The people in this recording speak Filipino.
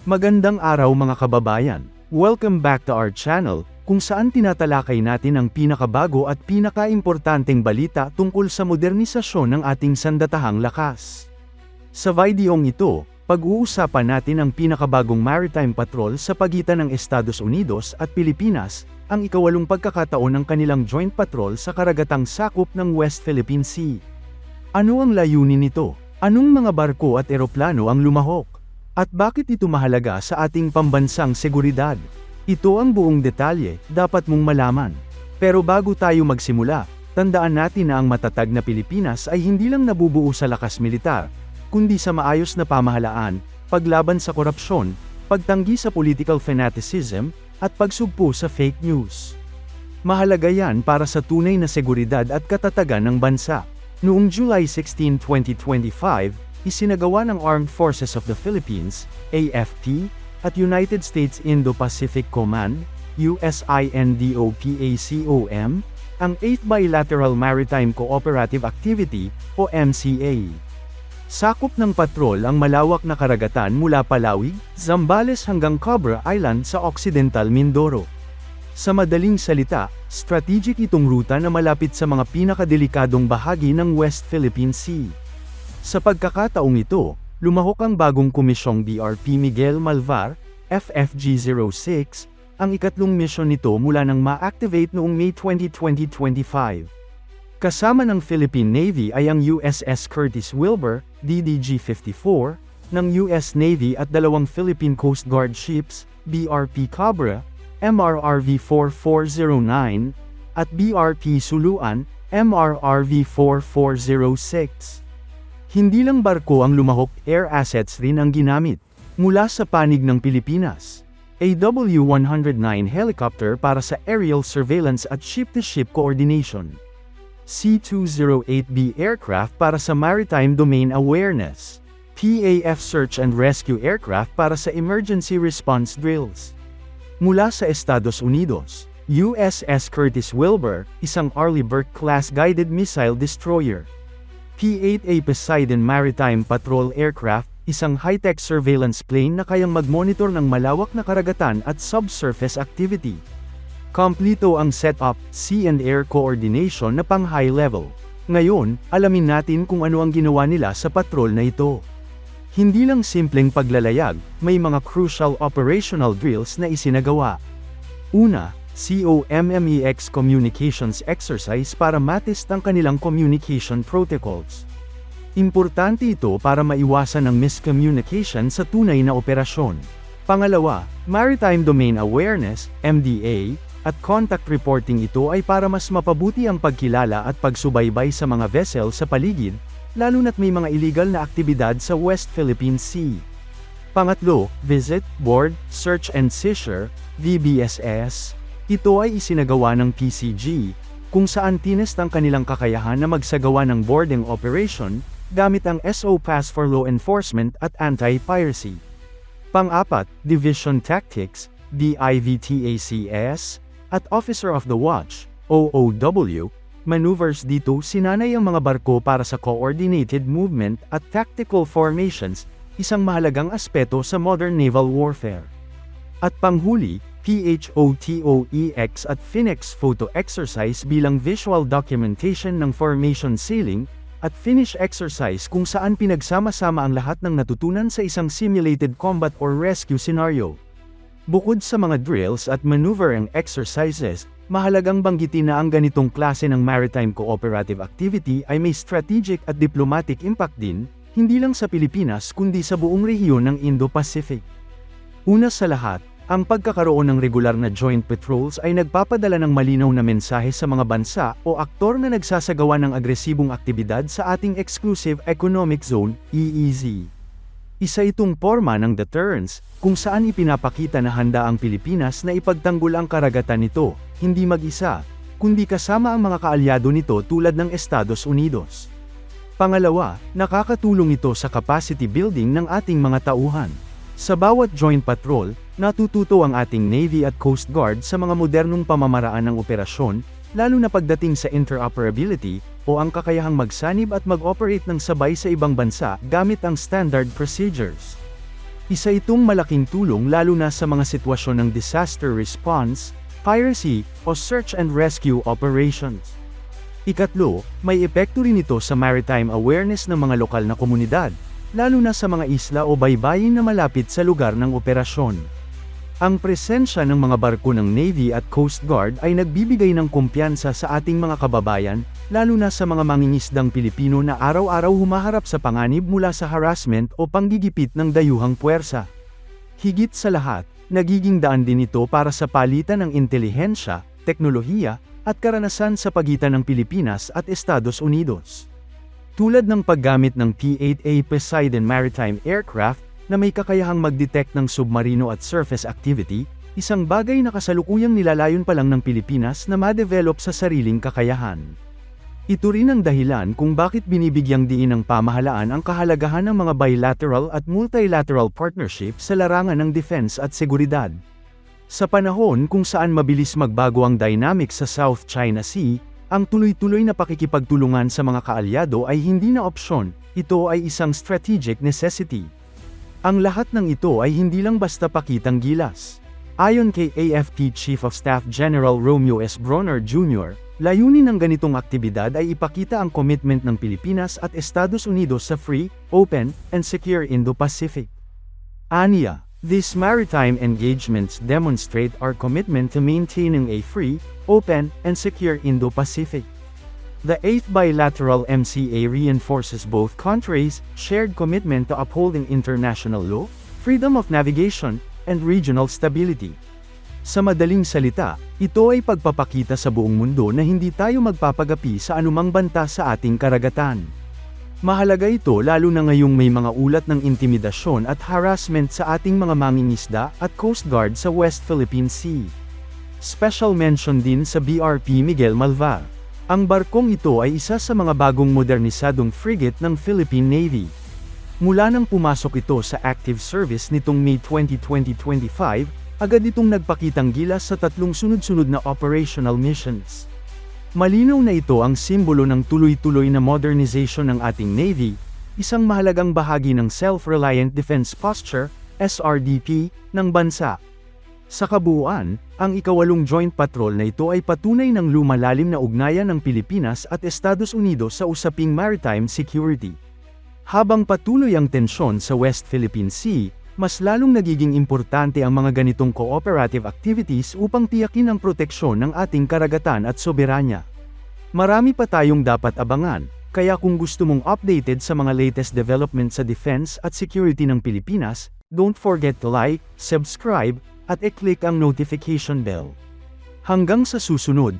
Magandang araw mga kababayan. Welcome back to our channel, kung saan tinatalakay natin ang pinakabago at pinakaimportanteng balita tungkol sa modernisasyon ng ating sandatahang lakas. Sa videong ito, pag-uusapan natin ang pinakabagong maritime patrol sa pagitan ng Estados Unidos at Pilipinas, ang ikawalong pagkakataon ng kanilang joint patrol sa karagatang sakop ng West Philippine Sea. Ano ang layunin nito? Anong mga barko at eroplano ang lumahok? At bakit ito mahalaga sa ating pambansang seguridad? Ito ang buong detalye, dapat mong malaman. Pero bago tayo magsimula, tandaan natin na ang matatag na Pilipinas ay hindi lang nabubuo sa lakas militar, kundi sa maayos na pamahalaan, paglaban sa korupsyon, pagtanggi sa political fanaticism, at pagsugpo sa fake news. Mahalaga yan para sa tunay na seguridad at katatagan ng bansa. Noong July 16, 2025, isinagawa ng Armed Forces of the Philippines, AFP, at United States Indo-Pacific Command, USINDOPACOM, ang 8th Bilateral Maritime Cooperative Activity, o MCA. Sakop ng patrol ang malawak na karagatan mula Palawig, Zambales hanggang Cobra Island sa Occidental Mindoro. Sa madaling salita, strategic itong ruta na malapit sa mga pinakadelikadong bahagi ng West Philippine Sea. Sa pagkakataong ito, lumahok ang bagong komisyong BRP Miguel Malvar, FFG-06, ang ikatlong misyon nito mula nang ma-activate noong May 20, 2025. Kasama ng Philippine Navy ay ang USS Curtis Wilbur, DDG-54, ng US Navy at dalawang Philippine Coast Guard ships, BRP Cobra, MRRV-4409, at BRP Suluan, MRRV-4406. Hindi lang barko ang lumahok, air assets rin ang ginamit. Mula sa panig ng Pilipinas, AW-109 helicopter para sa aerial surveillance at ship-to-ship coordination. C-208B aircraft para sa maritime domain awareness. PAF search and rescue aircraft para sa emergency response drills. Mula sa Estados Unidos, USS Curtis Wilbur, isang Arleigh Burke-class guided missile destroyer. P-8A Poseidon Maritime Patrol Aircraft, isang high-tech surveillance plane na kayang mag-monitor ng malawak na karagatan at subsurface activity. Kompleto ang setup, sea and air coordination na pang high level. Ngayon, alamin natin kung ano ang ginawa nila sa patrol na ito. Hindi lang simpleng paglalayag, may mga crucial operational drills na isinagawa. Una, COMMEX Communications Exercise para matest ang kanilang communication protocols. Importante ito para maiwasan ang miscommunication sa tunay na operasyon. Pangalawa, Maritime Domain Awareness, MDA, at contact reporting ito ay para mas mapabuti ang pagkilala at pagsubaybay sa mga vessel sa paligid, lalo na't may mga illegal na aktibidad sa West Philippine Sea. Pangatlo, Visit, Board, Search and Seizure, VBSS. Ito ay isinagawa ng PCG, kung saan tinest ang kanilang kakayahan na magsagawa ng boarding operation, gamit ang SO Pass for Law Enforcement at Anti-Piracy. Pang-apat, Division Tactics, DIVTACS, at Officer of the Watch, OOW, maneuvers. Dito sinanay ang mga barko para sa coordinated movement at tactical formations, isang mahalagang aspeto sa modern naval warfare. At panghuli, PHOTOEX at FINEX Photo Exercise bilang visual documentation ng formation sealing, at finish exercise kung saan pinagsama-sama ang lahat ng natutunan sa isang simulated combat or rescue scenario. Bukod sa mga drills at maneuvering exercises, mahalagang banggitin na ang ganitong klase ng maritime cooperative activity ay may strategic at diplomatic impact din, hindi lang sa Pilipinas kundi sa buong rehiyon ng Indo-Pacific. Una sa lahat, ang pagkakaroon ng regular na joint patrols ay nagpapadala ng malinaw na mensahe sa mga bansa o aktor na nagsasagawa ng agresibong aktibidad sa ating Exclusive Economic Zone, EEZ. Isa itong forma ng deterrence, kung saan ipinapakita na handa ang Pilipinas na ipagtanggol ang karagatan nito, hindi mag-isa, kundi kasama ang mga kaalyado nito tulad ng Estados Unidos. Pangalawa, nakakatulong ito sa capacity building ng ating mga tauhan. Sa bawat joint patrol, natututo ang ating Navy at Coast Guard sa mga modernong pamamaraan ng operasyon, lalo na pagdating sa interoperability, o ang kakayahang magsanib at mag-operate ng sabay sa ibang bansa gamit ang standard procedures. Isa itong malaking tulong lalo na sa mga sitwasyon ng disaster response, piracy, o search and rescue operations. Ikatlo, may epekto rin ito sa maritime awareness ng mga lokal na komunidad, lalo na sa mga isla o baybayin na malapit sa lugar ng operasyon. Ang presensya ng mga barko ng Navy at Coast Guard ay nagbibigay ng kumpiyansa sa ating mga kababayan, lalo na sa mga mangingisdang Pilipino na araw-araw humaharap sa panganib mula sa harassment o panggigipit ng dayuhang puwersa. Higit sa lahat, nagiging daan din ito para sa palitan ng intelihensya, teknolohiya, at karanasan sa pagitan ng Pilipinas at Estados Unidos. Tulad ng paggamit ng P-8A Poseidon maritime aircraft, na may kakayahang mag-detect ng submarino at surface activity, isang bagay na kasalukuyang nilalayon pa lang ng Pilipinas na ma-develop sa sariling kakayahan. Ito rin ang dahilan kung bakit binibigyang diin ng pamahalaan ang kahalagahan ng mga bilateral at multilateral partnership sa larangan ng defense at seguridad. Sa panahon kung saan mabilis magbago ang dynamics sa South China Sea, ang tuloy-tuloy na pakikipagtulungan sa mga kaalyado ay hindi na opsyon, ito ay isang strategic necessity. Ang lahat ng ito ay hindi lang basta pakitang gilas. Ayon kay AFP Chief of Staff General Romeo S. Bronner Jr., layunin ng ganitong aktibidad ay ipakita ang commitment ng Pilipinas at Estados Unidos sa free, open, and secure Indo-Pacific. Aniya, these maritime engagements demonstrate our commitment to maintaining a free, open, and secure Indo-Pacific. The 8th bilateral MCA reinforces both countries' shared commitment to upholding international law, freedom of navigation, and regional stability. Sa madaling salita, ito ay pagpapakita sa buong mundo na hindi tayo magpapagapi sa anumang banta sa ating karagatan. Mahalaga ito lalo na ngayong may mga ulat ng intimidasyon at harassment sa ating mga mangingisda at Coast Guard sa West Philippine Sea. Special mention din sa BRP Miguel Malvar. Ang barkong ito ay isa sa mga bagong modernisadong frigate ng Philippine Navy. Mula nang pumasok ito sa active service nitong May 2025, agad itong nagpakitang gilas sa 3 sunod-sunod na operational missions. Malinaw na ito ang simbolo ng tuloy-tuloy na modernization ng ating Navy, isang mahalagang bahagi ng Self-Reliant Defense Posture, SRDP, ng bansa. Sa kabuuan, ang ika-8 Joint Patrol na ito ay patunay ng lumalalim na ugnayan ng Pilipinas at Estados Unidos sa usaping maritime security. Habang patuloy ang tensyon sa West Philippine Sea, mas lalong nagiging importante ang mga ganitong cooperative activities upang tiyakin ang proteksyon ng ating karagatan at soberanya. Marami pa tayong dapat abangan, kaya kung gusto mong updated sa mga latest development sa defense at security ng Pilipinas, don't forget to like, subscribe, at i-click ang notification bell. Hanggang sa susunod,